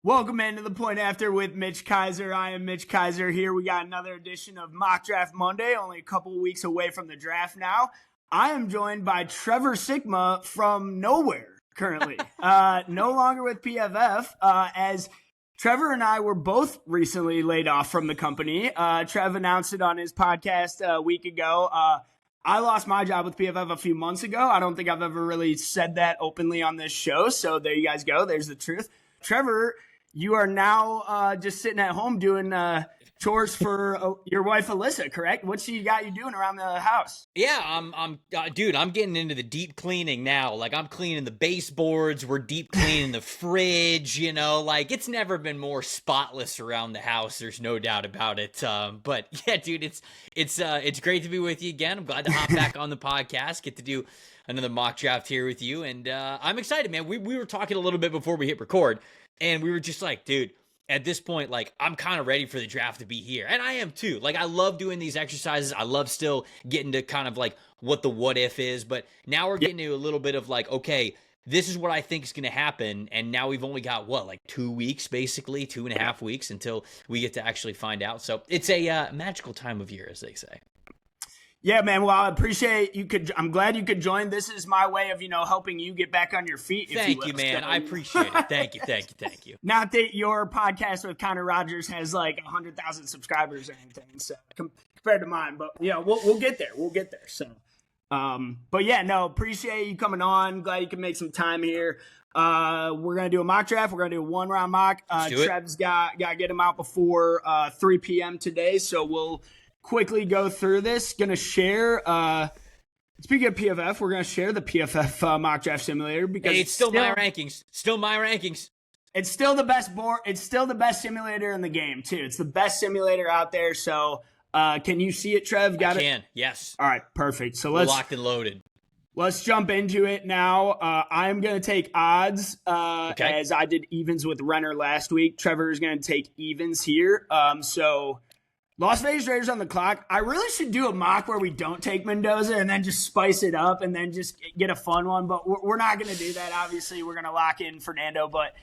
Welcome into the Point After with Mitch Kaiser. I am Mitch Kaiser here. We got another edition of Mock Draft Monday, only a couple of weeks away from the draft now. I am joined by Trevor Sikkema from nowhere currently. No longer with PFF, as Trevor and I were both recently laid off from the company. Trev announced it on his podcast a week ago. I lost my job with PFF a few months ago. I don't think I've ever really said that openly on this show, so there you guys go. There's the truth. Trevor, you are now just sitting at home doing chores for your wife, Alyssa, correct? What's she got you doing around the house? Yeah, I'm getting into the deep cleaning now. Like, I'm cleaning the baseboards. We're deep cleaning the fridge, like it's never been more spotless around the house. There's no doubt about it. But yeah, dude, it's great to be with you again. I'm glad to hop back on the podcast, get to do another mock draft here with you. And I'm excited, man. We were talking a little bit before we hit record, and we were just like, dude, at this point, like, I'm kind of ready for the draft to be here. And I am too. Like, I love doing these exercises. I love still getting to kind of like what the what if is. But now we're getting to a little bit of like, okay, this is what I think is going to happen. And now we've only got like 2 weeks, basically 2.5 weeks until we get to actually find out. So it's a magical time of year, as they say. Yeah, man. Well, I appreciate you I'm glad you could join. This is my way of, helping you get back on your feet. Thank you, man. I appreciate it. Thank you. Not that your podcast with Connor Rogers has like 100,000 subscribers or anything, so compared to mine, but we'll get there. We'll get there. So, but yeah, no, appreciate you coming on. Glad you can make some time here. We're gonna do a mock draft. We're gonna do a 1-round mock. Trev's got to get him out before 3 p.m. today, so we'll quickly go through this. Gonna share speaking of PFF, we're gonna share the PFF mock draft simulator because it's still my rankings. Still my rankings. It's still the best board. It's still the best simulator in the game too. It's the best simulator out there. So can you see it, Trev? Got it? I can. Yes. All right, perfect. So we're locked and loaded. Let's jump into it now. I'm going to take odds as I did evens with Renner last week. Trevor is going to take evens here. So Las Vegas Raiders on the clock. I really should do a mock where we don't take Mendoza and then just spice it up and then just get a fun one. But we're not going to do that. Obviously, we're going to lock in Fernando. But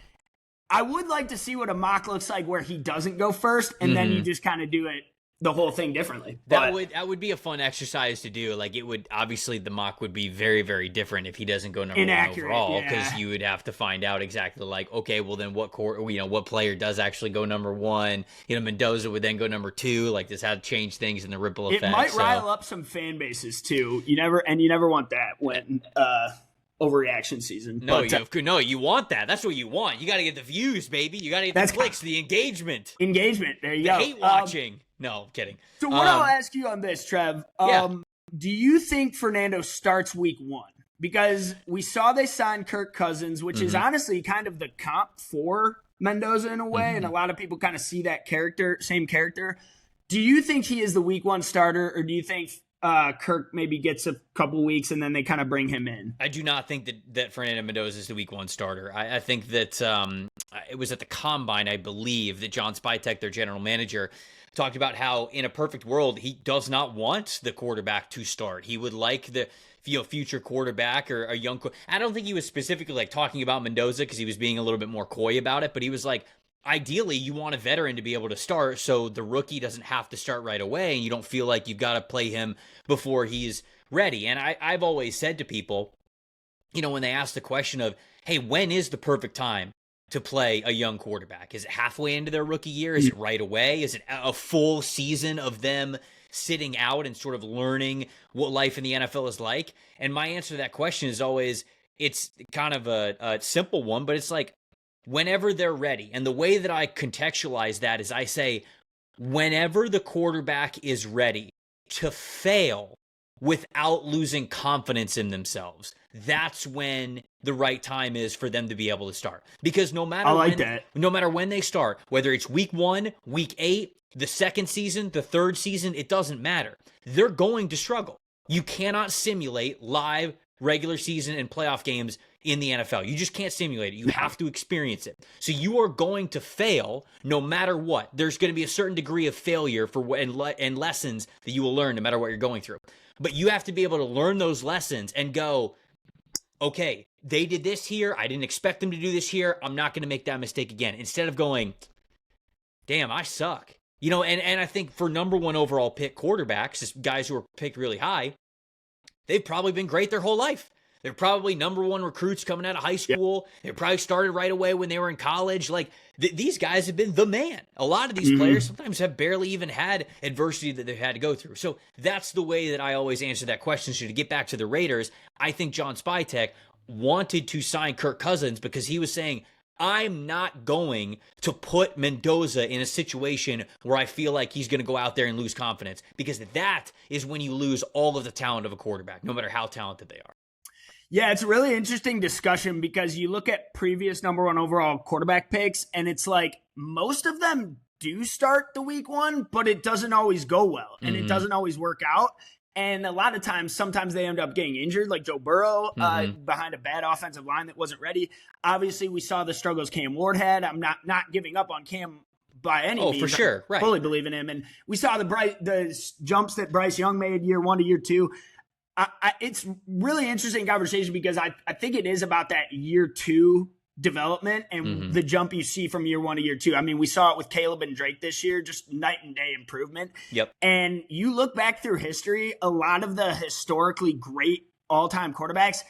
I would like to see what a mock looks like where he doesn't go first and then you just kind of do it the whole thing differently. That would be a fun exercise to do. Like, it would obviously, the mock would be very, very different if he doesn't go number one overall, because you would have to find out exactly like, okay, well then what player does actually go number one? Mendoza would then go number two. Like, this had to change things in the ripple effect. It might rile up some fan bases too. You never want that when overreaction season. No, you want that. That's what you want. You got to get the views, baby. You got to get the clicks, the engagement. There you go. Hate watching. No, I'm kidding. So what I'll ask you on this, Trev, do you think Fernando starts week one? Because we saw they signed Kirk Cousins, which is honestly kind of the comp for Mendoza in a way, and a lot of people kind of see that same character. Do you think he is the week one starter, or do you think Kirk maybe gets a couple weeks and then they kind of bring him in? I do not think that Fernando Mendoza is the week one starter. I think that it was at the Combine, I believe, that John Spytek, their general manager, talked about how in a perfect world he does not want the quarterback to start. He would like the future quarterback or a young. I don't think he was specifically like talking about Mendoza because he was being a little bit more coy about it, but he was like, ideally you want a veteran to be able to start so the rookie doesn't have to start right away and you don't feel like you've got to play him before he's ready. And I've always said to people, when they ask the question of, hey, when is the perfect time to play a young quarterback? Is it halfway into their rookie year? Is it right away? Is it a full season of them sitting out and sort of learning what life in the NFL is like? And my answer to that question is always, it's kind of a simple one, but it's like, whenever they're ready. And the way that I contextualize that is I say, whenever the quarterback is ready to fail without losing confidence in themselves, that's when the right time is for them to be able to start. Because no matter when they start, whether it's week 1, week 8, the second season, the third season, it doesn't matter. They're going to struggle. You cannot simulate live regular season and playoff games in the NFL. You just can't simulate it. You have to experience it. So you are going to fail no matter what. There's going to be a certain degree of failure and lessons that you will learn no matter what you're going through. But you have to be able to learn those lessons and go, okay, they did this here. I didn't expect them to do this here. I'm not going to make that mistake again. Instead of going, damn, I suck. And I think for number one overall pick quarterbacks, just guys who are picked really high, they've probably been great their whole life. They're probably number one recruits coming out of high school. They probably started right away when they were in college. Like, these guys have been the man. A lot of these players sometimes have barely even had adversity that they've had to go through. So that's the way that I always answer that question. So to get back to the Raiders, I think John Spytek wanted to sign Kirk Cousins because he was saying, I'm not going to put Mendoza in a situation where I feel like he's going to go out there and lose confidence, because that is when you lose all of the talent of a quarterback, no matter how talented they are. Yeah, it's a really interesting discussion because you look at previous number one overall quarterback picks, and it's like most of them do start the week one, but it doesn't always go well, and it doesn't always work out. And a lot of times, sometimes they end up getting injured, like Joe Burrow, behind a bad offensive line that wasn't ready. Obviously, we saw the struggles Cam Ward had. I'm not giving up on Cam by any means. Oh, for sure. Right. Fully believe in him. And we saw the jumps that Bryce Young made year one to year two. It's really interesting conversation because I think it is about that year two development and the jump you see from year one to year two. I mean, we saw it with Caleb and Drake this year, just night and day improvement. Yep. And you look back through history, a lot of the historically great all-time quarterbacks,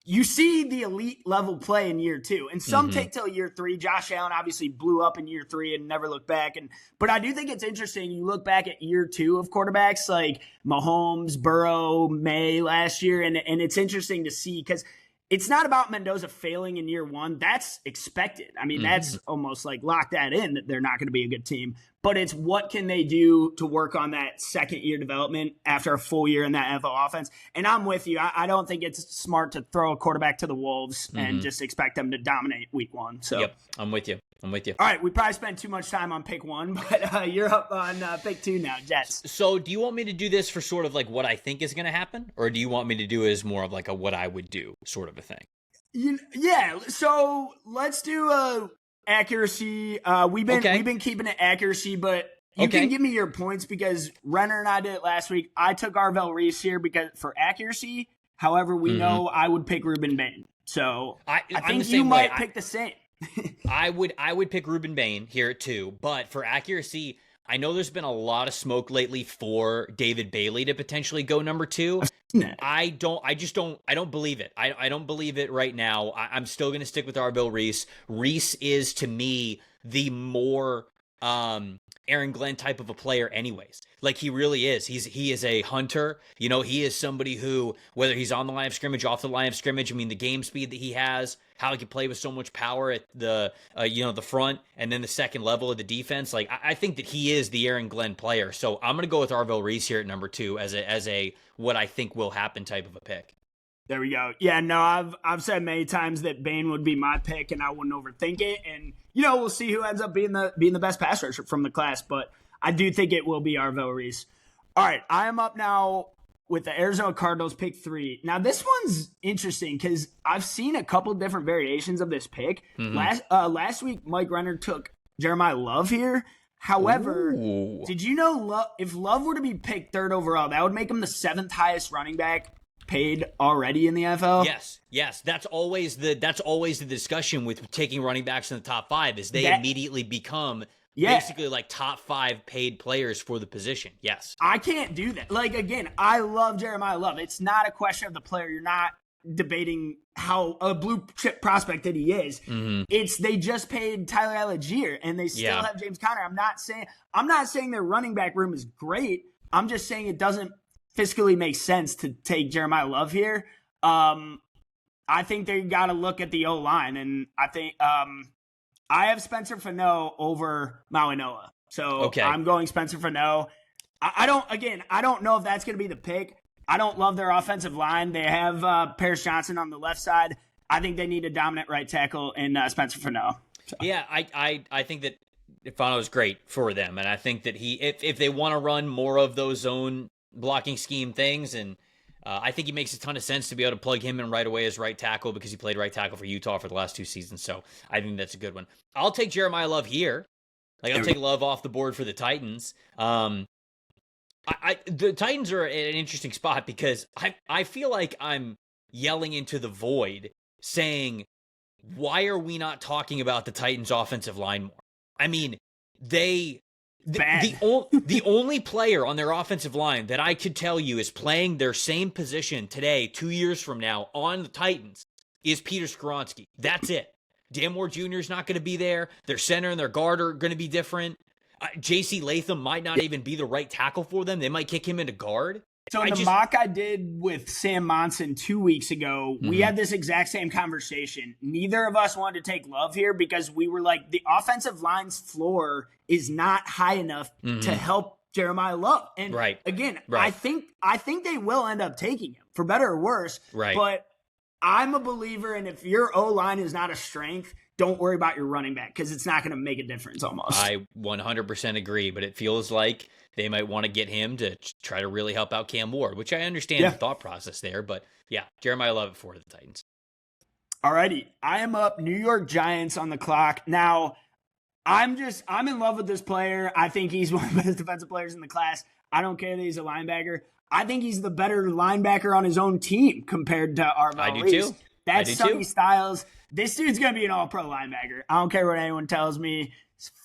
you see the elite level play in year two, and some take till year three. Josh Allen obviously blew up in year three and never looked back. But I do think it's interesting. You look back at year two of quarterbacks like Mahomes, Burrow, May last year, and it's interesting to see because it's not about Mendoza failing in year one. That's expected. I mean, that's almost like lock that in that they're not going to be a good team. But it's what can they do to work on that second year development after a full year in that NFL offense. And I'm with you. I don't think it's smart to throw a quarterback to the wolves and just expect them to dominate week one. So yep, I'm with you. All right, we probably spent too much time on pick one, but you're up on pick two now, Jets. So do you want me to do this for sort of like what I think is going to happen, or do you want me to do it as more of like a what I would do sort of a thing? Yeah, so let's do accuracy. We've been keeping it accuracy, but you can give me your points because Renner and I did it last week. I took Arvell Reese here because for accuracy. However, we know I would pick Ruben Bain. So I think you might pick the same. I would pick Ruben Bain here too, but for accuracy, I know there's been a lot of smoke lately for David Bailey to potentially go number two. I don't believe it. I don't believe it right now. I'm still going to stick with Arvell Reese. Reese is to me the more Aaron Glenn type of a player anyways. Like he really is. He is a hunter. He is somebody who, whether he's on the line of scrimmage, off the line of scrimmage, I mean, the game speed that he has, how he can play with so much power at the, the front and then the second level of the defense. Like I think that he is the Aaron Glenn player. So I'm going to go with Arvell Reese here at number two as a what I think will happen type of a pick. There we go. Yeah, no, I've said many times that Bain would be my pick and I wouldn't overthink it. And, we'll see who ends up being the best pass rusher from the class. But I do think it will be Arvell Reese. All right, I am up now with the Arizona Cardinals pick 3. Now, this one's interesting because I've seen a couple different variations of this pick. Last week, Mike Renner took Jeremiah Love here. However, did you know if Love were to be picked 3rd overall, that would make him the 7th highest running back paid already in the NFL? Yes. That's always the discussion with taking running backs in the top 5 is they immediately become basically like top 5 paid players for the position. Yes. I can't do that. Like, again, I love Jeremiah Love. It's not a question of the player. You're not debating how a blue chip prospect that he is. It's they just paid Tyler Algier and they still have James Conner. I'm not saying their running back room is great. I'm just saying it doesn't fiscally make sense to take Jeremiah Love here. I think they got to look at the O-line, and I think I have Spencer Fano over Maui Noah. So I'm going Spencer Fano. I don't know if that's going to be the pick. I don't love their offensive line. They have Paris Johnson on the left side. I think they need a dominant right tackle in Spencer Fano. So. Yeah, I think that Fano is great for them, and I think that if they want to run more of those zone blocking scheme things, and I think he makes a ton of sense to be able to plug him in right away as right tackle because he played right tackle for Utah for the last 2 seasons. So I think that's a good one. I'll take Jeremiah Love here. I'll take Love off the board for the Titans. The Titans are in an interesting spot because I feel like I'm yelling into the void saying, why are we not talking about the Titans offensive line more? I mean, the only player on their offensive line that I could tell you is playing their same position today, 2 years from now on the Titans is Peter Skoronski. That's it. Dan Moore Jr. is not going to be there. Their center and their guard are going to be different. J.C. Latham might not even be the right tackle for them. They might kick him into guard. So in the mock I did with Sam Monson 2 weeks ago, we had this exact same conversation. Neither of us wanted to take Love here because we were like, the offensive line's floor is not high enough to help Jeremiah Love. And again, I think they will end up taking him for better or worse. Right. But I'm a believer in if your O-line is not a strength, don't worry about your running back because it's not going to make a difference almost. I 100% agree, but it feels like they might want to get him to try to really help out Cam Ward, which I understand the thought process there. But yeah, Jeremiah Love at 4 to the Titans. All righty. I am up New York Giants on the clock. Now, I'm in love with this player. I think he's one of the best defensive players in the class. I don't care that he's a linebacker. I think he's the better linebacker on his own team compared to Arvell I do Reese. too. That's Sonny Styles. This dude's going to be an all-pro linebacker. I don't care what anyone tells me.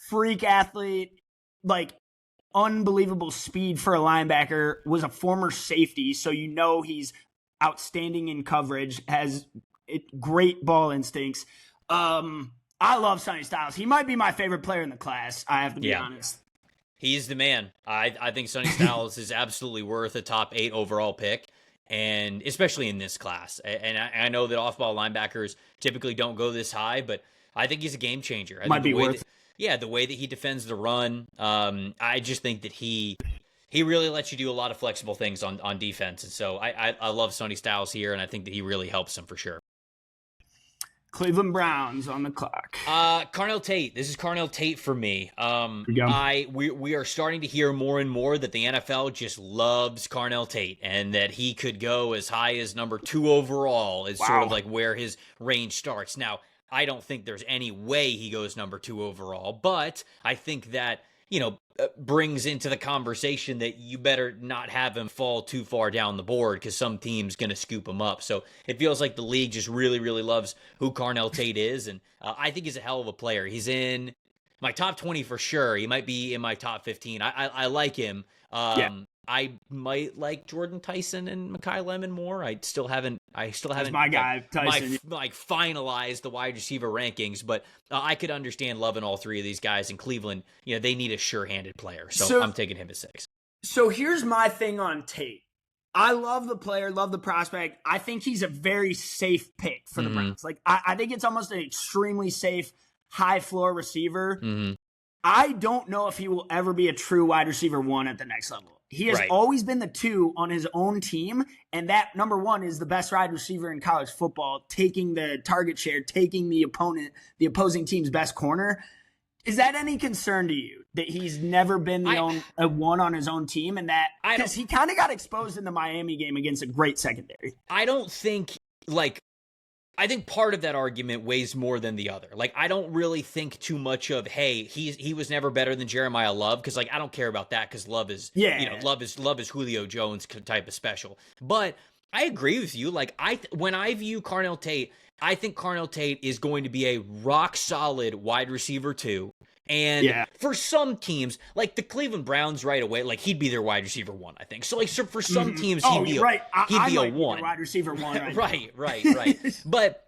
Freak athlete, like unbelievable speed for a linebacker, was a former safety, so you know he's outstanding in coverage, has great ball instincts. I love Sonny Styles. He might be my favorite player in the class, I have to be honest. He's the man. I think Sonny Styles is absolutely worth a top 8 overall pick, and especially in this class. And I know that off-ball linebackers typically don't go this high, but I think he's a game changer. Might be worth it. The way that he defends the run, I just think that he really lets you do a lot of flexible things on defense. And so I love Sonny Styles here, and I think that he really helps him for sure. Cleveland Browns on the clock. Carnell Tate. This is Carnell Tate for me. We are starting to hear more and more that the NFL just loves Carnell Tate and that he could go as high as number 2 overall is sort of like where his range starts. Now, I don't think there's any way he goes number 2 overall, but I think that, brings into the conversation that you better not have him fall too far down the board because some team's going to scoop him up. So it feels like the league just really, really loves who Carnell Tate is, and I think he's a hell of a player. He's in my top 20 for sure. He might be in my top 15. I like him. I might like Jordyn, Tyson, and Mekhi Lemon more. I still haven't. That's my guy, Tyson. Finalized the wide receiver rankings, but I could understand loving all 3 of these guys in Cleveland. They need a sure-handed player, so I'm taking him at 6. So here's my thing on Tate. I love the player, love the prospect. I think he's a very safe pick for the Browns. Like I think it's almost an extremely safe, high floor receiver. I don't know if he will ever be a true wide receiver 1 at the next level. He has always been the 2 on his own team, and that number 1 is the best wide receiver in college football, taking the target share, taking the opposing team's best corner. Is that any concern to you that he's never been a 1 on his own team, and that because he kind of got exposed in the Miami game against a great secondary? I don't think I think part of that argument weighs more than the other. Like, I don't really think too much of, hey, he was never better than Jeremiah Love, because I don't care about that, because Love is Love is Julio Jones type of special. But I agree with you. Like, when I view Carnell Tate, I think Carnell Tate is going to be a rock solid wide receiver 2. And for some teams, like the Cleveland Browns right away, like he'd be their wide receiver 1, I think. So for some teams, he'd be a 1. Wide receiver 1. Right. But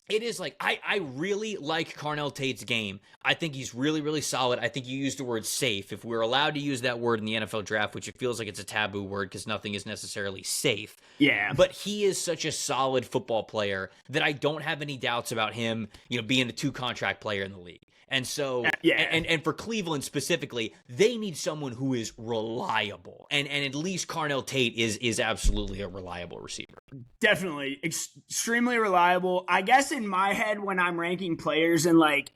it is like, I really like Carnell Tate's game. I think he's really, really solid. I think you used the word safe. If we're allowed to use that word in the NFL draft, which it feels like it's a taboo word because nothing is necessarily safe. Yeah. But he is such a solid football player that I don't have any doubts about him, being a 2-contract player in the league. And so, and for Cleveland specifically, they need someone who is reliable. And at least Carnell Tate is absolutely a reliable receiver. Definitely. Extremely reliable. I guess in my head, when I'm ranking players and like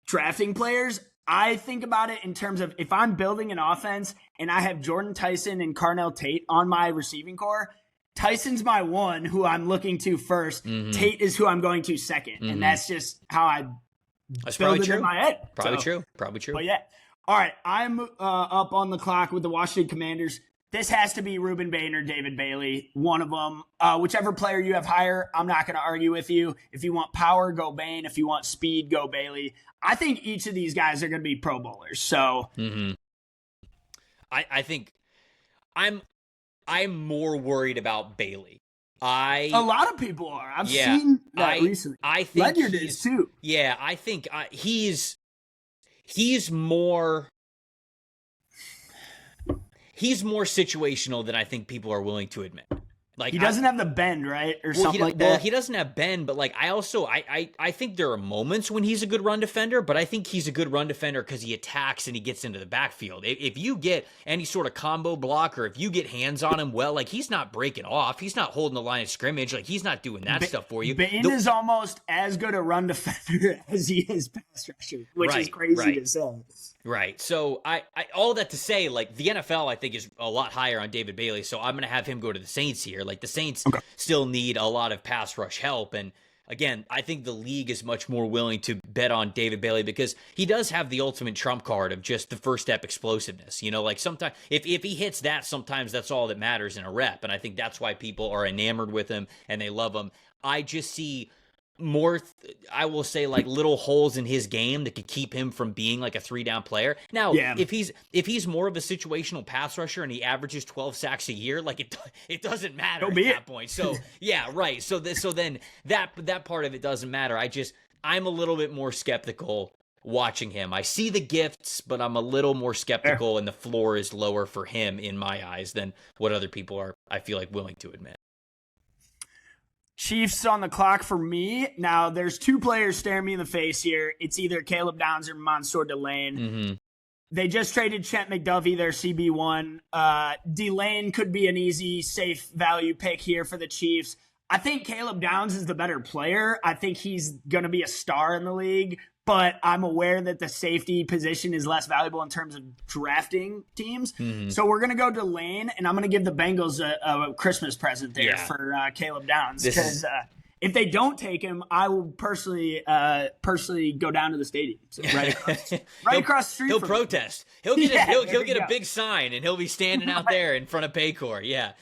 drafting players, I think about it in terms of if I'm building an offense and I have Jordyn, Tyson, and Carnell Tate on my receiving core, Tyson's my 1 who I'm looking to first. Tate is who I'm going to second. And that's just how I build it in my head. Probably true. But yeah. All right. I'm up on the clock with the Washington Commanders. This has to be Ruben Bain or David Bailey, one of them. Whichever player you have higher, I'm not going to argue with you. If you want power, go Bain. If you want speed, go Bailey. I think each of these guys are going to be Pro Bowlers. So I think I'm more worried about Bailey. A lot of people are. I've seen that recently. I think Ledyard is too. Yeah, I think he's more situational than I think people are willing to admit. Like he doesn't have the bend, right? Or something like that. Well, he doesn't have bend, but like I think there are moments when he's a good run defender, but I think he's a good run defender because he attacks and he gets into the backfield. If you get any sort of combo block or if you get hands on him, well, like he's not breaking off. He's not holding the line of scrimmage. Like he's not doing that stuff for you. Bain is almost as good a run defender as he is pass rusher, which is crazy to say. Right. So I all that to say, like the NFL, I think is a lot higher on David Bailey. So I'm going to have him go to the Saints here. Like the Saints still need a lot of pass rush help. And again, I think the league is much more willing to bet on David Bailey because he does have the ultimate trump card of just the first step explosiveness. You know, like sometimes if he hits that, sometimes that's all that matters in a rep. And I think that's why people are enamored with him and they love him. I just see more, I will say, like little holes in his game that could keep him from being like a 3-down player. Now, if he's more of a situational pass rusher and he averages 12 sacks a year, like it doesn't matter at that point. So yeah, right. So then that part of it doesn't matter. I'm a little bit more skeptical watching him. I see the gifts, but I'm a little more skeptical, and the floor is lower for him in my eyes than what other people are, I feel like, willing to admit. Chiefs on the clock for me. Now, there's two players staring me in the face here. It's either Caleb Downs or Mansour Delane. Mm-hmm. They just traded Trent McDuffie, their CB1. Delane could be an easy, safe value pick here for the Chiefs. I think Caleb Downs is the better player. I think he's going to be a star in the league, but I'm aware that the safety position is less valuable in terms of drafting teams. Mm-hmm. So we're going to go Delane, and I'm going to give the Bengals a Christmas present there for Caleb Downs. Because if they don't take him, I will personally go down to the stadium. So right across the street. He'll protest. He'll get a big sign, and he'll be standing out there in front of Paycor. Yeah.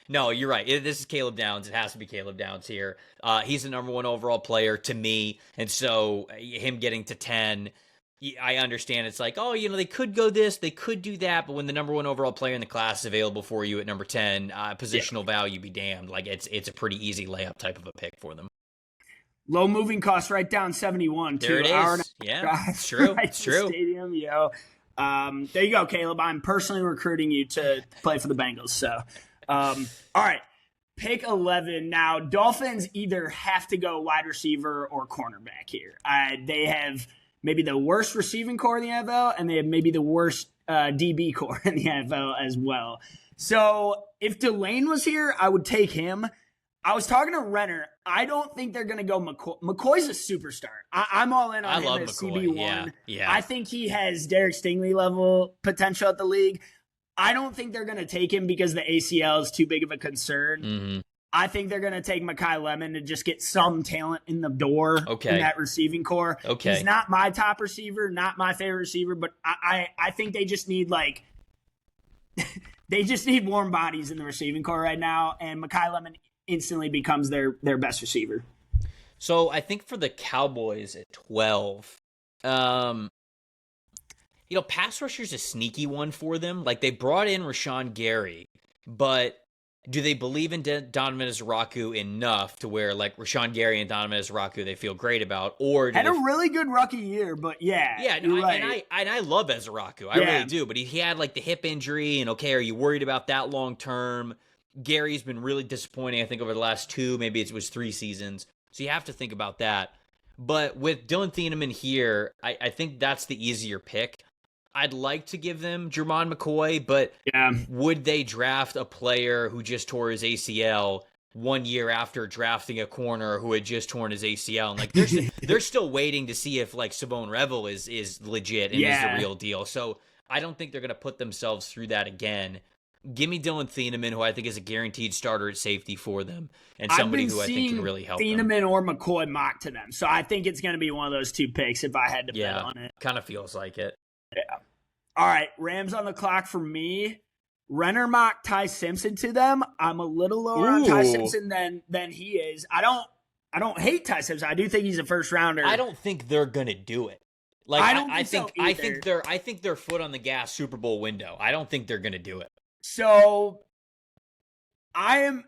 No, you're right. This is Caleb Downs. It has to be Caleb Downs here. He's the number 1 overall player to me, and so him getting to 10, I understand. It's like, oh, they could go this, they could do that, but when the number 1 overall player in the class is available for you at number 10, positional value be damned. Like it's a pretty easy layup type of a pick for them. Low moving cost, right down 71. There it is. Yeah, it's true. It's true. Stadium, there you go, Caleb. I'm personally recruiting you to play for the Bengals. So. All right, pick 11. Now, Dolphins either have to go wide receiver or cornerback here. They have maybe the worst receiving core in the NFL, and they have maybe the worst DB core in the NFL as well. So if Delane was here, I would take him. I was talking to Renner. I don't think they're going to go McCoy. McCoy's a superstar. I'm all in on him as CB1. Yeah. I think he has Derek Stingley level potential at the league. I don't think they're going to take him because the ACL is too big of a concern. Mm-hmm. I think they're going to take Mekhi Lemon to just get some talent in the door in that receiving core. He's not my top receiver, not my favorite receiver, but I think they just need they just need warm bodies in the receiving core right now, and Mekhi Lemon instantly becomes their best receiver. So I think for the Cowboys at 12, pass rusher's a sneaky one for them. Like, they brought in Rashawn Gary, but do they believe in Donovan Ezraku enough to where, like, Rashawn Gary and Donovan Ezraku they feel great about? Or had a really good rookie year, but right. And I love Ezraku. I really do. But he had, like, the hip injury, and are you worried about that long term? Gary's been really disappointing, I think, over the last 2, maybe it was 3 seasons. So you have to think about that. But with Dylan Thieneman here, I think that's the easier pick. I'd like to give them Jermon McCoy, but would they draft a player who just tore his ACL 1 year after drafting a corner who had just torn his ACL? And like they're still waiting to see if like Savone Revel is legit and is the real deal. So I don't think they're going to put themselves through that again. Give me Dylan Thieneman, who I think is a guaranteed starter at safety for them, and somebody who I think can really help them. Thieneman or McCoy mock to them. So I think it's going to be one of those 2 picks if I had to bet on it. Kind of feels like it. Yeah. All right, Rams on the clock for me. Renner mocked Ty Simpson to them. I'm a little lower on Ty Simpson than he is. I don't hate Ty Simpson. I do think he's a first rounder. I don't think they're gonna do it. Like I think their foot on the gas Super Bowl window. I don't think they're gonna do it. So I've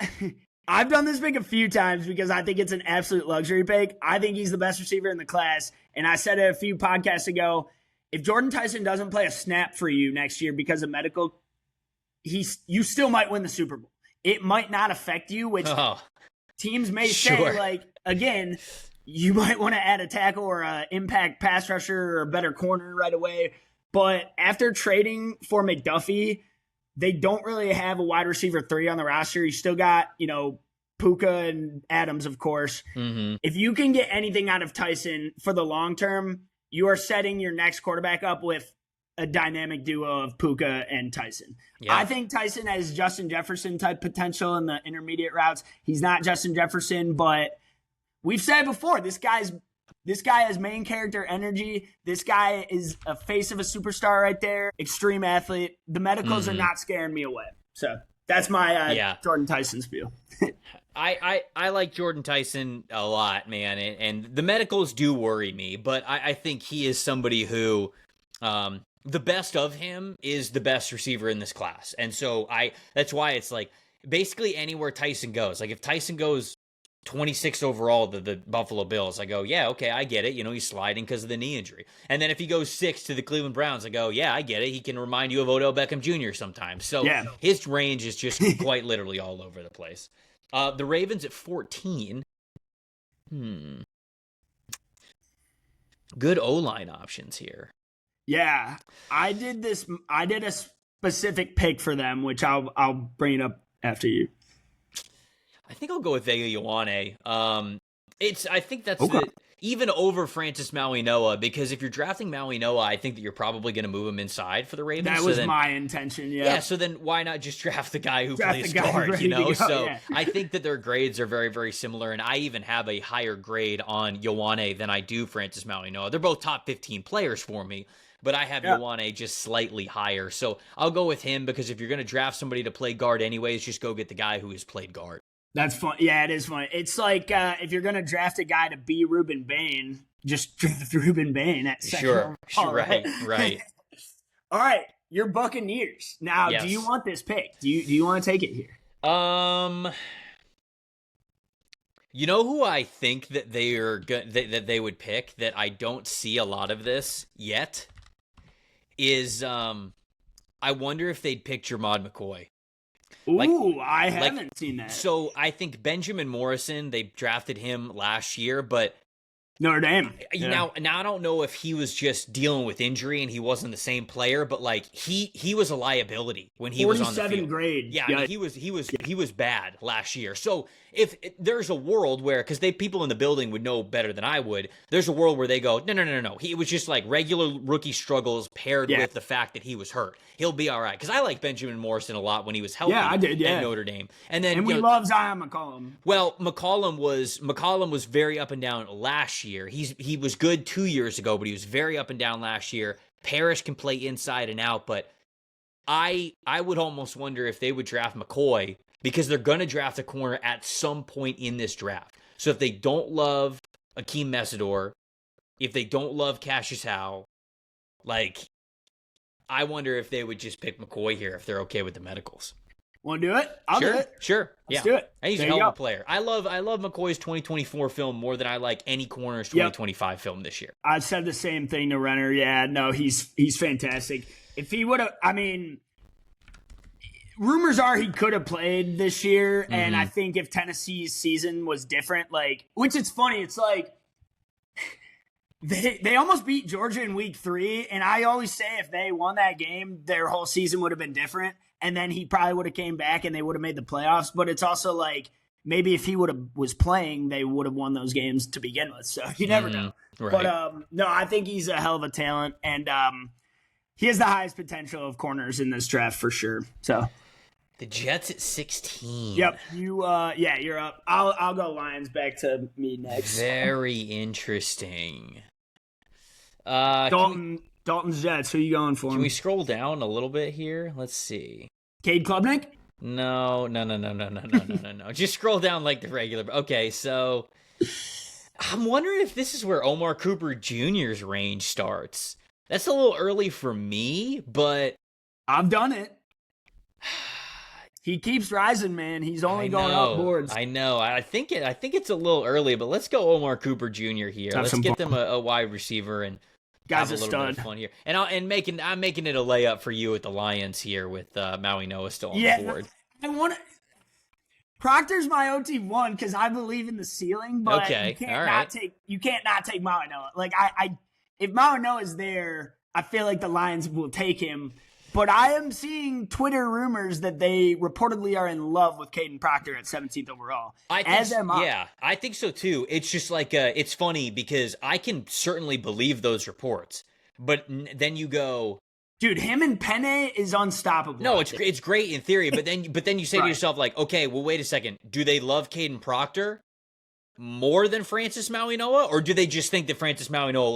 done this pick a few times because I think it's an absolute luxury pick. I think he's the best receiver in the class. And I said it a few podcasts ago, if Jordyn Tyson doesn't play a snap for you next year because of medical, you still might win the Super Bowl. It might not affect you, which teams may say, like, again, you might want to add a tackle or an impact pass rusher or a better corner right away. But after trading for McDuffie, they don't really have a wide receiver 3 on the roster. You still got, Puka and Adams, of course. Mm-hmm. If you can get anything out of Tyson for the long term, you are setting your next quarterback up with a dynamic duo of Puka and Tyson. Yeah. I think Tyson has Justin Jefferson type potential in the intermediate routes. He's not Justin Jefferson, but we've said before, this guy has main character energy. This guy is a face of a superstar right there. Extreme athlete. The medicals are not scaring me away. So that's my Jordyn Tyson spiel. I like Jordyn Tyson a lot, man. And the medicals do worry me, but I think he is somebody who the best of him is the best receiver in this class. And so that's why it's like basically anywhere Tyson goes. Like if Tyson goes 26 overall, the Buffalo Bills, I go, yeah, okay, I get it. He's sliding because of the knee injury. And then if he goes 6 to the Cleveland Browns, I go, yeah, I get it. He can remind you of Odell Beckham Jr. sometimes. So his range is just quite literally all over the place. The Ravens at 14. Good O-line options here. Yeah, I did a specific pick for them, which I'll bring it up after you. I think I'll go with Vega Ioane. I think that's even over Francis Maui-Noah, because if you're drafting Maui-Noah, I think that you're probably going to move him inside for the Ravens. That was my intention, yeah. Yeah, so then why not just draft the guy who plays guard, So I think that their grades are very, very similar, and I even have a higher grade on Ioane than I do Francis Maui-Noah. They're both top 15 players for me, but I have Ioane just slightly higher. So I'll go with him, because if you're going to draft somebody to play guard anyways, just go get the guy who has played guard. That's fun. Yeah, it is fun. It's like if you're going to draft a guy to be Ruben Bain, just draft Ruben Bain at second. Sure, right. All right, you're Buccaneers. Now, do you want this pick? Do you want to take it here? You know who I think that that they would pick, that I don't see a lot of this yet, is I wonder if they'd pick Jermod McCoy. Ooh, I haven't seen that. So I think Benjamin Morrison, they drafted him last year, but Notre Dame. Now I don't know if he was just dealing with injury and he wasn't the same player, but like he was a liability when he was on the field. Grade. Yeah, I mean, he was bad last year. So if there's a world where, because people in the building would know better than I would, there's a world where they go, no. He was just like regular rookie struggles paired with the fact that he was hurt. He'll be all right. Because I like Benjamin Morrison a lot when he was healthy at Notre Dame. And we love Zion McCollum. Well, McCollum was very up and down last year. He was good 2 years ago, but he was very up and down last year. Parrish can play inside and out, but I would almost wonder if they would draft McCoy, because they're going to draft a corner at some point in this draft. So if they don't love Akeem Mesidor, if they don't love Cassius Howe, I wonder if they would just pick McCoy here if they're okay with the medicals. Want to do it? I'll do it. Sure. Let's do it. He's a hell of a player. I love McCoy's 2024 film more than I like any corner's 2025 film this year. I said the same thing to Renner. Yeah, no, he's fantastic. If he would have, rumors are he could have played this year, and I think if Tennessee's season was different, which it's funny, it's like they almost beat Georgia in week 3, and I always say if they won that game, their whole season would have been different, and then he probably would have came back and they would have made the playoffs. But it's also like maybe if he was playing, they would have won those games to begin with. So you never know. Right. But no, I think he's a hell of a talent, and he has the highest potential of corners in this draft for sure. So the Jets at 16. Yep. You're up. I'll go Lions, back to me next. Very interesting. Dalton's Jets. Who are you going for? Can we scroll down a little bit here? Let's see. Cade Klubnik? No. Just scroll down like the regular. Okay, so I'm wondering if this is where Omar Cooper Jr.'s range starts. That's a little early for me, but I've done it. He keeps rising, man. He's only going up boards. I know. I think it's a little early, but let's go Omar Cooper Jr. here. Let's get them a wide receiver and Guy's have a little bit of fun here. And I'm making it a layup for you with the Lions here with Maui Noah still on the board. I want to. Proctor's my OT1 because I believe in the ceiling, but okay. You can't not take Maui Noah. Like if Maui Noah is there, I feel like the Lions will take him. But I am seeing Twitter rumors that they reportedly are in love with Caden Proctor at 17th overall. Yeah, I think so too. It's just like it's funny because I can certainly believe those reports, but then you go, dude, him and Penne is unstoppable. No, it's great in theory, but then you say to yourself like, okay, well, wait a second, do they love Caden Proctor more than Francis Maui Noah, or do they just think that Francis Maui Noah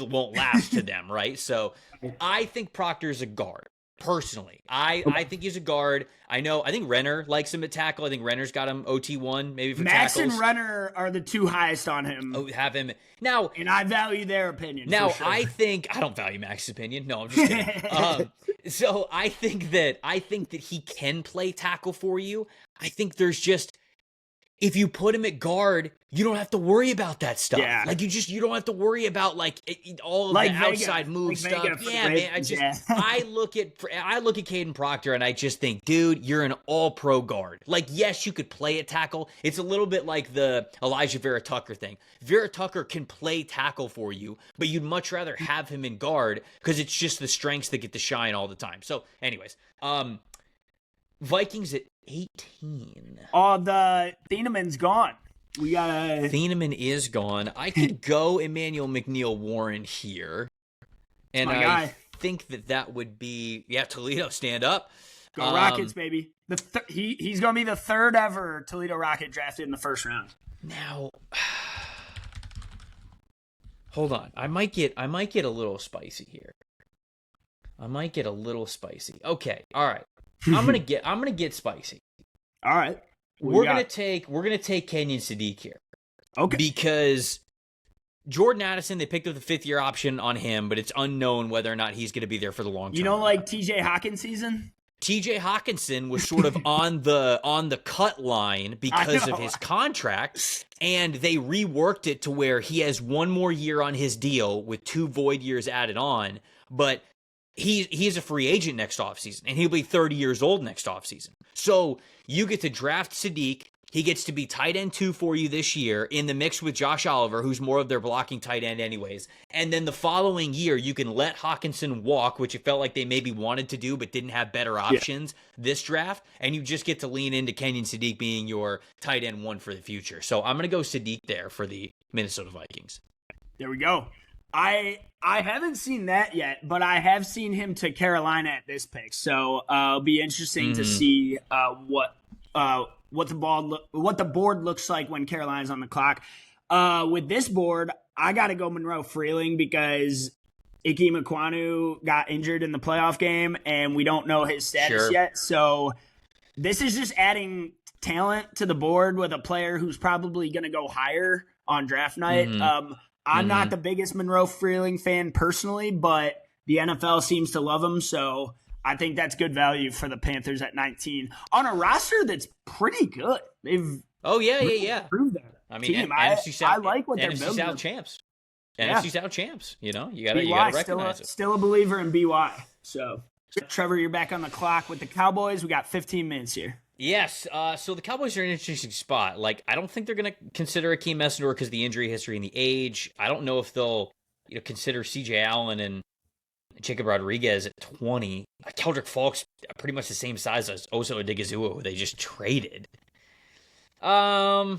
won't last to them, right? So I think Proctor's a guard. Personally, I think he's a guard. I think Renner likes him at tackle. I think Renner's got him OT1 maybe for Max tackles. And Renner are the two highest on him. Oh, have him now, and I value their opinion. Now, sure. I don't value Max's opinion. No, I'm just kidding. So I think that he can play tackle for you. I think there's just, if you put him at guard, you don't have to worry about that stuff. Yeah. Like you don't have to worry about all of the outside move stuff. Yeah, man. I look at Caden Proctor and I just think, dude, you're an all-pro guard. Like, yes, you could play at tackle. It's a little bit like the Elijah Vera Tucker thing. Vera Tucker can play tackle for you, but you'd much rather have him in guard because it's just the strengths that get to shine all the time. So, anyways, Vikings at 18. Oh, the Thieneman's gone. Thieneman is gone. I could go Emmanuel McNeil Warren here. And I think that would be, Toledo, stand up. Go Rockets, baby. He's going to be the third ever Toledo Rocket drafted in the first round. Now, hold on. I might get a little spicy here. Okay. All right. I'm gonna get spicy. All right. We're gonna take Kenyon Sadiq here. Okay. Because Jordan Addison, they picked up the 5th-year option on him, but it's unknown whether or not he's gonna be there for the long term. You don't like TJ Hawkins season? TJ Hawkinson was sort of on the cut line because of his contract, and they reworked it to where he has one more year on his deal with 2 void years added on, but he's a free agent next offseason, and he'll be 30 years old next offseason. So you get to draft Sadiq. He gets to be tight end 2 for you this year in the mix with Josh Oliver, who's more of their blocking tight end anyways. And then the following year, you can let Hawkinson walk, which it felt like they maybe wanted to do but didn't have better options this draft. And you just get to lean into Kenyon Sadiq being your tight end 1 for the future. So I'm going to go Sadiq there for the Minnesota Vikings. There we go. I haven't seen that yet, but I have seen him to Carolina at this pick. So it'll be interesting to see what the board looks like when Carolina's on the clock. With this board, I got to go Monroe Freeling because Ike Mekwonu got injured in the playoff game, and we don't know his status yet. So this is just adding talent to the board with a player who's probably going to go higher on draft night. I'm not the biggest Monroe Freeling fan personally, but the NFL seems to love him, so I think that's good value for the Panthers at 19 on a roster that's pretty good. They've improved that. I mean, I like what they're NFC building. South champs. NFC South champs. You gotta recognize it. Still a believer in BY. So, Trevor, you're back on the clock with the Cowboys. We got 15 minutes here. Yes, so the Cowboys are in an interesting spot. Like, I don't think they're going to consider Akeem Messidor because of the injury history and the age. I don't know if they'll consider C.J. Allen and Jacob Rodriguez at 20. Keldrick Falk's pretty much the same size as Oso Odigizua, who they just traded. Let's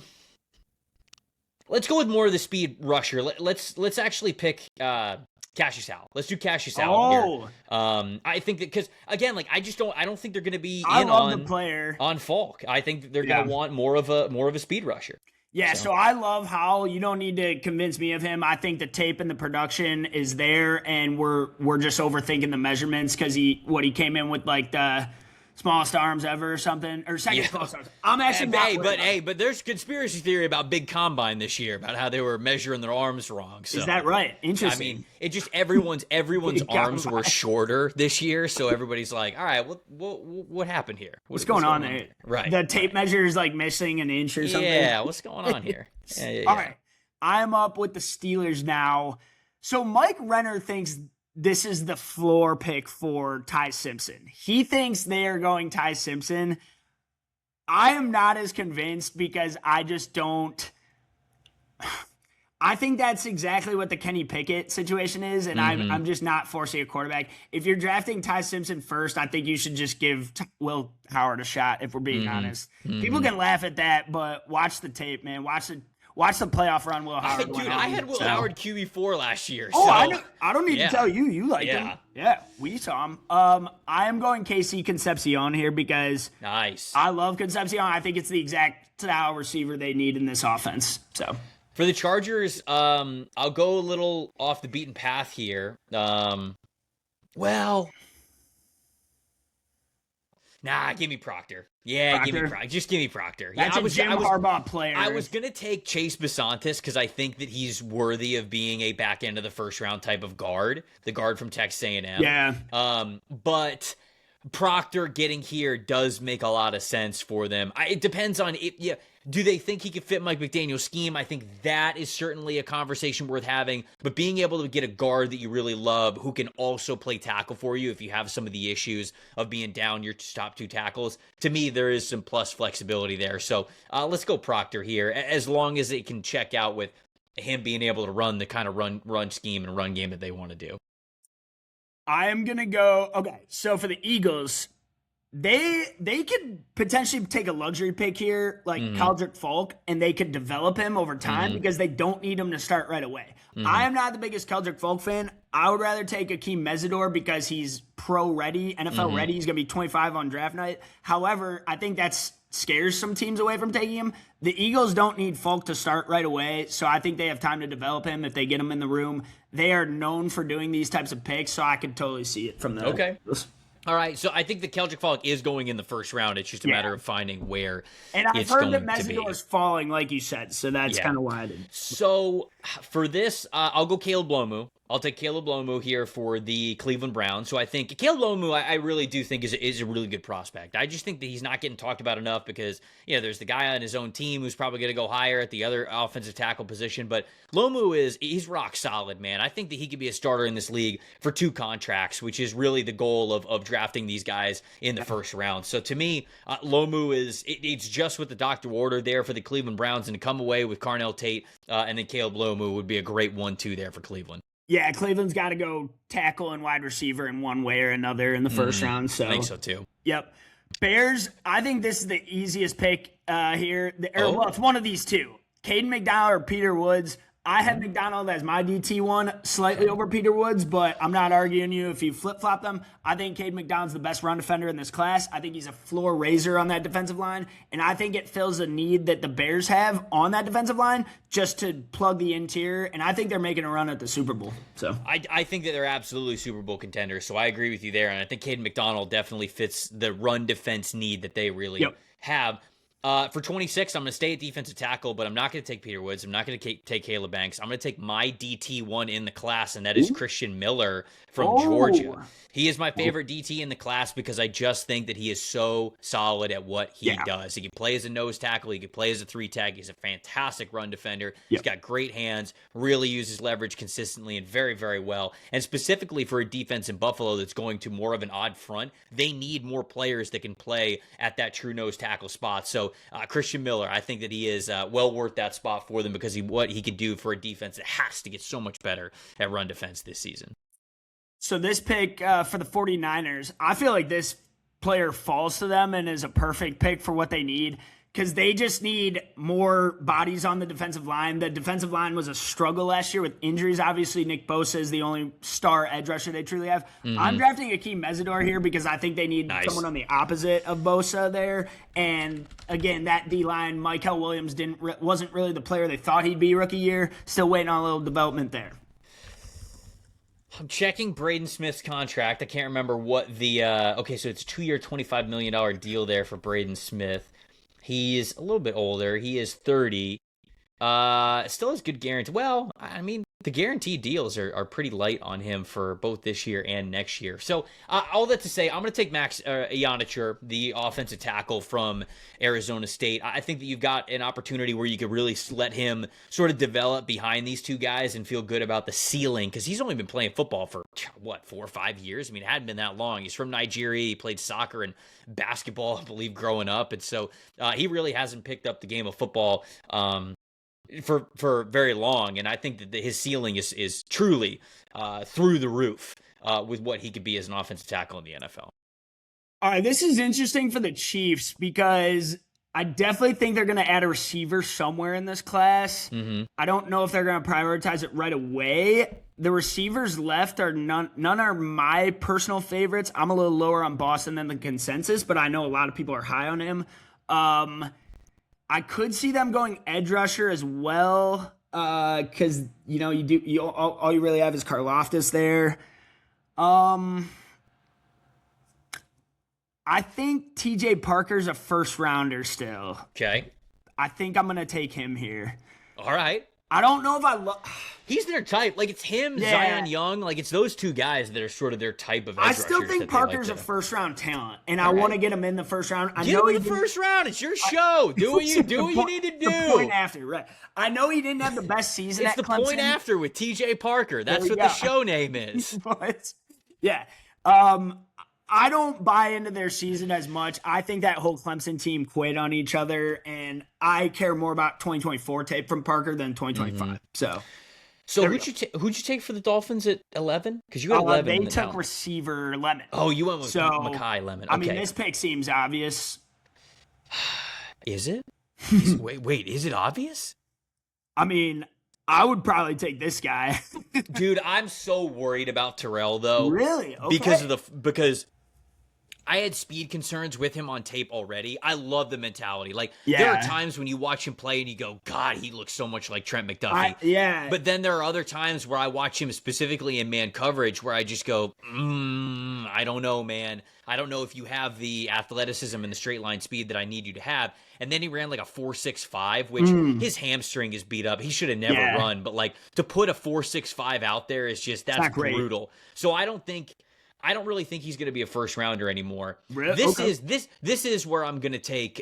go with more of the speed rusher. Let's actually pick Cassius Al. Let's do Cassius Al here. I think that because again, I don't think they're going to be on Falk. I think they're going to want more of a speed rusher. Yeah, so I love Howell. You don't need to convince me of him. I think the tape and the production is there, and we're just overthinking the measurements because he came in with like the smallest arms ever or something, or second smallest arms. I'm actually but there's conspiracy theory about big combine this year about how they were measuring their arms wrong. So is that right? Interesting. I mean, it just everyone's arms were shorter this year, so everybody's like, all right, what happened here? What's going on there? Right. The tape measure is like missing an inch or something. Yeah, what's going on here? All right, I'm up with the Steelers now. So Mike Renner thinks this is the floor pick for Ty Simpson. He thinks they are going Ty Simpson. I am not as convinced because I just don't. I think that's exactly what the Kenny Pickett situation is, and I'm just not forcing a quarterback. If you're drafting Ty Simpson first, I think you should just give Will Howard a shot, if we're being honest. People can laugh at that, but watch the tape, man. Watch the playoff run Will Howard went on. I had Will Howard QB4 last year. Oh, so. I don't need to tell you. You liked him. Yeah, we saw him. I am going KC Concepcion here because I love Concepcion. I think it's the exact style receiver they need in this offense. So for the Chargers, I'll go a little off the beaten path here. Give me Proctor. Yeah, give me Proctor. Just give me Proctor. That's a Jim Harbaugh player. I was going to take Chase Bisontis because I think that he's worthy of being a back end of the first round type of guard, the guard from Texas A&M. Yeah. But Proctor getting here does make a lot of sense for them. It depends on it. Yeah. Do they think he could fit Mike McDaniel's scheme? I think that is certainly a conversation worth having. But being able to get a guard that you really love who can also play tackle for you if you have some of the issues of being down your top two tackles, to me, there is some plus flexibility there. So let's go Proctor here, as long as it can check out with him being able to run the kind of run scheme and run game that they want to do. I am going to go, okay, so for the Eagles, they could potentially take a luxury pick here, like Keldrick Falk, and they could develop him over time because they don't need him to start right away. I am not the biggest Keldrick Falk fan. I would rather take Akeem Mesidor because he's pro-ready, NFL ready. He's going to be 25 on draft night. However, I think that scares some teams away from taking him. The Eagles don't need Falk to start right away, so I think they have time to develop him if they get him in the room. They are known for doing these types of picks, so I could totally see it from there. Okay. All right, so I think the Keldrick Falk is going in the first round. It's just a matter of finding where and I've heard that Mesidor is falling, like you said, so that's kind of why I did. So for this, I'll go Caleb Lomu. I'll take Caleb Lomu here for the Cleveland Browns. So I think Caleb Lomu, I really do think is a really good prospect. I just think that he's not getting talked about enough because, there's the guy on his own team who's probably going to go higher at the other offensive tackle position. But Lomu he's rock solid, man. I think that he could be a starter in this league for 2 contracts, which is really the goal of drafting these guys in the first round. So to me, Lomu it's just what the doctor ordered there for the Cleveland Browns, and to come away with Carnell, Tate, and then Caleb Lomu would be a great 1-2 there for Cleveland. Yeah, Cleveland's got to go tackle and wide receiver in one way or another in the first round. So I think so too. Yep. Bears, I think this is the easiest pick here. Well, it's one of these two. Caden McDonald or Peter Woods. I have McDonald as my DT1 slightly over Peter Woods, but I'm not arguing you if you flip-flop them. I think Caden McDonald's the best run defender in this class. I think he's a floor raiser on that defensive line, and I think it fills a need that the Bears have on that defensive line just to plug the interior, and I think they're making a run at the Super Bowl. So I think that they're absolutely Super Bowl contenders, so I agree with you there, and I think Caden McDonald definitely fits the run defense need that they really have. For 26, I'm going to stay at defensive tackle, but I'm not going to take Peter Woods. I'm not going to take Caleb Banks. I'm going to take my DT1 in the class, and that is Christian Miller from Georgia. He is my favorite DT in the class because I just think that he is so solid at what he does. He can play as a nose tackle. He can play as a 3-tech. He's a fantastic run defender. He's got great hands, really uses leverage consistently and very, very well. And specifically for a defense in Buffalo that's going to more of an odd front, they need more players that can play at that true nose tackle spot. So Christian Miller, I think that he is well worth that spot for them because what he could do for a defense that has to get so much better at run defense this season. So this pick for the 49ers, I feel like this player falls to them and is a perfect pick for what they need because they just need more bodies on the defensive line. The defensive line was a struggle last year with injuries. Obviously, Nick Bosa is the only star edge rusher they truly have. I'm drafting Akeem Mesidor here because I think they need someone on the opposite of Bosa there. And again, that D-line, Michael Williams wasn't really the player they thought he'd be rookie year. Still waiting on a little development there. I'm checking Braden Smith's contract. I can't remember what the okay, so it's a 2-year, $25 million deal there for Braden Smith. He's a little bit older. He is 30. Still has good guarantee. Well, I mean, the guaranteed deals are pretty light on him for both this year and next year. So, all that to say, I'm going to take Max Ionicher, the offensive tackle from Arizona State. I think that you've got an opportunity where you could really let him sort of develop behind these two guys and feel good about the ceiling, because he's only been playing football for, what, 4 or 5 years? I mean, it hadn't been that long. He's from Nigeria. He played soccer and basketball, I believe, growing up. And so he really hasn't picked up the game of football for very long, and I think that his ceiling is truly through the roof with what he could be as an offensive tackle in the NFL. All right, this is interesting for the Chiefs because I definitely think they're going to add a receiver somewhere in this class. Mm-hmm. I don't know if they're going to prioritize it right away. The receivers left are none are my personal favorites. I'm a little lower on Boston than the consensus, but I know a lot of people are high on him. I could see them going edge rusher as well, because all you really have is Karlaftis there. I think TJ Parker's a first rounder still. Okay. I think I'm gonna take him here. All right. I don't know if I love. He's their type. Like, it's him, Yeah. Zion Young. Like, it's those two guys that are sort of their type of edge I still rushers think that they Parker's like a to- first round talent, and I want to get him in the first round. I Get know him he in the didn't- first round. It's your show. Do what you need to do. The point after, right? I know he didn't have the best season. It's at the Clemson. point after with TJ Parker. That's There we what the go. show name is. But, yeah. I don't buy into their season as much. I think that whole Clemson team quit on each other, and I care more about 2024 tape from Parker than 2025. So So There who'd you take for the Dolphins at 11? Because you got 11. they in the took now. receiver Lemon. Oh, you went with So, Mekhi Lemon. Okay. I mean, this pick seems obvious. Is it? Wait, is it obvious? I mean, I would probably take this guy. Dude, I'm so worried about Terrell though. Really? Okay. Because I had speed concerns with him on tape already. I love the mentality. Like, there Yeah. are times when you watch him play and you go, God, he looks so much like Trent McDuffie. Yeah. But then there are other times where I watch him specifically in man coverage where I just go, I don't know, man. I don't know if you have the athleticism and the straight line speed that I need you to have. And then he ran like a 4.65, which his hamstring is beat up. He should have never run. But like, to put a 4.65 out there is just, that's brutal. So I don't really think he's going to be a first rounder anymore. Really? This is where I'm going to take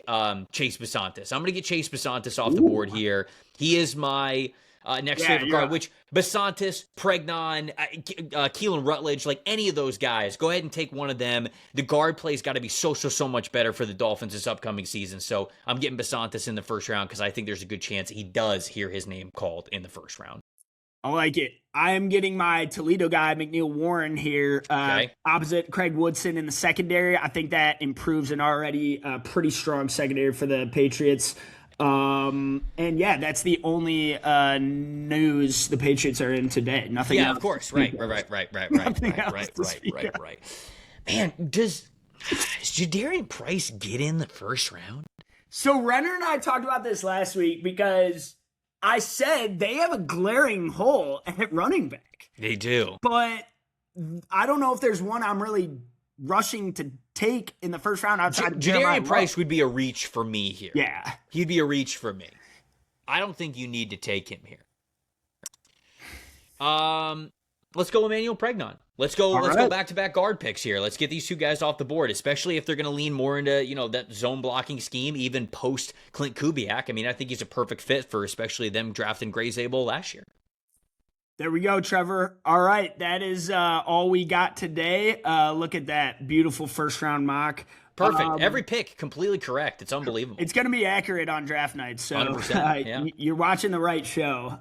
Chase Bisontis. I'm going to get Chase Bisontis off the board here. He is my next favorite guard, which Bisontis, Pregnon, Keelan Rutledge, like any of those guys, go ahead and take one of them. The guard play's got to be so much better for the Dolphins this upcoming season. So I'm getting Bisontis in the first round because I think there's a good chance he does hear his name called in the first round. I like it. I am getting my Toledo guy, McNeil Warren, here, opposite Craig Woodson in the secondary. I think that improves an already pretty strong secondary for the Patriots. And yeah, that's the only news the Patriots are in today. Nothing else. Yeah, of course. Right. Man, is Jadarian Price get in the first round? So Renner and I talked about this last week because I said they have a glaring hole at running back. They do. But I don't know if there's one I'm really rushing to take in the first round outside of Jadarian Price would be a reach for me here. Yeah. He'd be a reach for me. I don't think you need to take him here. Let's go Emmanuel Pregnon. Let's go back-to-back guard picks here. Let's get these two guys off the board, especially if they're going to lean more into, that zone blocking scheme, even post Clint Kubiak. I mean, I think he's a perfect fit for especially them drafting Gray Zabel last year. There we go, Trevor. All right, that is all we got today. Look at that beautiful first-round mock. Perfect. Every pick completely correct. It's unbelievable. It's going to be accurate on draft night, so 100%, yeah. You're watching the right show.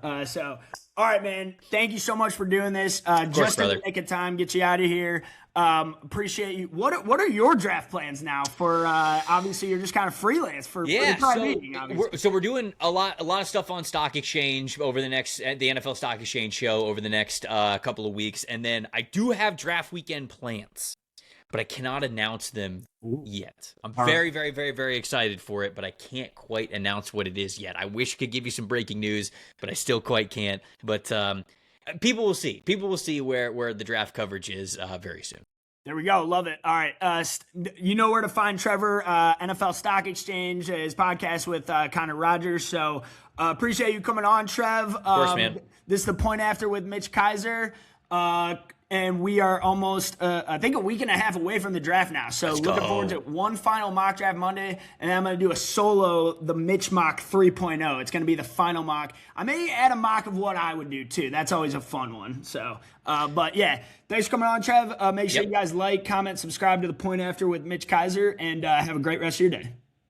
All right, man. Thank you so much for doing this. Just to make a time, get you out of here. Appreciate you. What are your draft plans now? For obviously, you're just kind of freelance for the time being. So we're doing a lot of stuff on Stock Exchange over the NFL Stock Exchange show over the next couple of weeks, and then I do have draft weekend plans, but I cannot announce them yet. I'm very, very, very, very excited for it, but I can't quite announce what it is yet. I wish I could give you some breaking news, but I still quite can't. But people will see. People will see where the draft coverage is very soon. There we go. Love it. All right. You know where to find Trevor, NFL Stock Exchange, his podcast with Connor Rogers. So appreciate you coming on, Trev. Of course, man. This is the Point After with Mitch Kaiser. And we are almost, I think, a week and a half away from the draft now. So looking forward to one final mock draft Monday. And then I'm going to do a solo, the Mitch mock 3.0. It's going to be the final mock. I may add a mock of what I would do, too. That's always a fun one. So, but yeah, thanks for coming on, Trev. Make sure you guys like, comment, subscribe to the Point After with Mitch Kaiser, and have a great rest of your day.